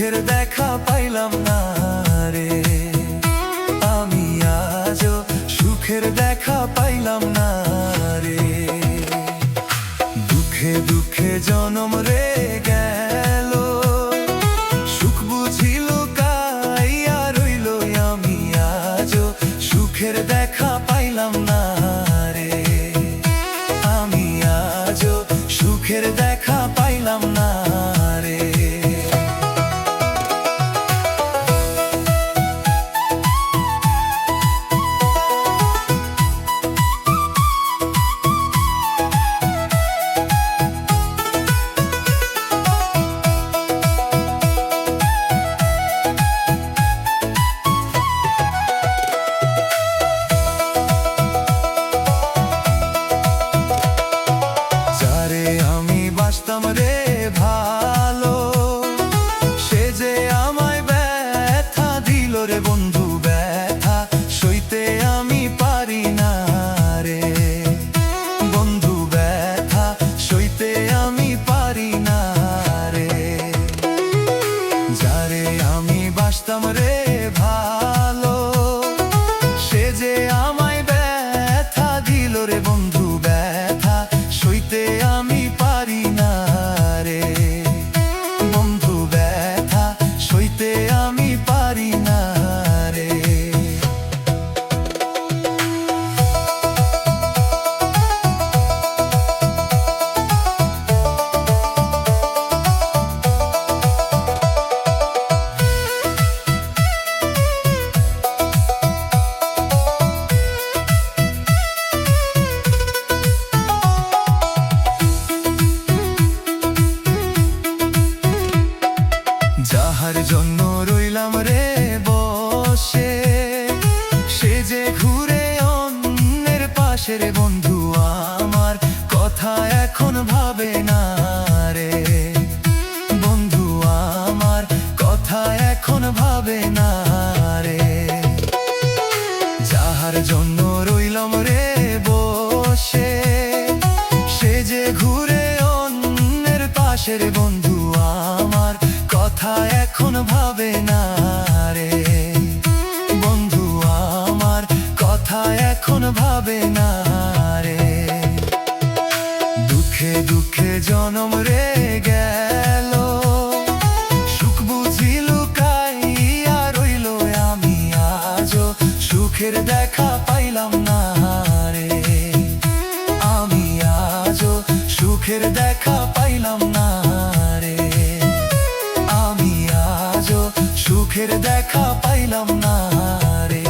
সুখের দেখা পাইলাম না রে, আমি আজও সুখের দেখা পাইলাম না রে। দুঃখে দুঃখে জনম রে গেল, সুখ বুঝিল কাইয়া রইল, আমি আজও সুখের দেখা পাইলাম না রে, আমি আজও সুখের দেখা পাইলাম না রে। বাসতাম রে ভালো, সে যে আমায় ব্যথা দিল রে বন্ধু, ব্যথা সইতে আমি পারি না রে বন্ধু, ব্যথা সইতে আমি পারি না রে। যারে আমি বাসতাম রে ভালো, সে যে আমায় ব্যথা দিল রে বন্ধু, ব্যথা সইতে আমি পারি না রে বন্ধু, ব্যথা সইতে আমি পারি না রে। যাহার জন্য রইলাম রে বসে, সে যে ঘুরে অন্যের পাশে রে বন্ধু, আমার কথা এখন ভাবে না রে বন্ধু, আমার কথা এখন ভাবে না রে। যাহার জন্য রইলাম রে বসে, সে যে ঘুরে অন্যের পাশে রে বন্ধু, আমার কথা এখন ভাবে না রে বন্ধু, আমার কথা এখন ভাবে না রে। দুঃখে দুঃখে জনম রে গেল, সুখ বুঝিল কাইয়া রইল, আমি আজও সুখের দেখা পাইলাম না রে, আমি আজও সুখের দেখা পাইলাম না রে, আমি আজও সুখের দেখা পাইলাম না রে।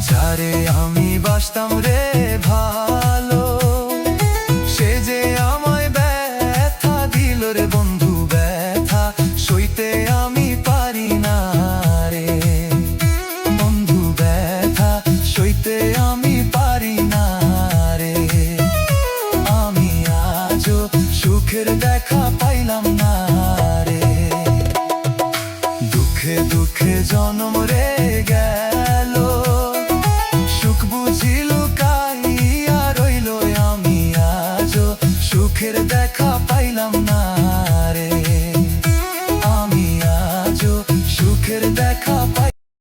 যারে আমি বাসতাম রে ভালো, সে যে আমায় ব্যথা দিল রে বন্ধু, ব্যথা সইতে আমি পারি না রে বন্ধু, ব্যথা সইতে আমি পারি না রে। আমি আজও সুখের দেখা পাইলাম না রে। দুঃখে দুঃখে জনম রে গেল,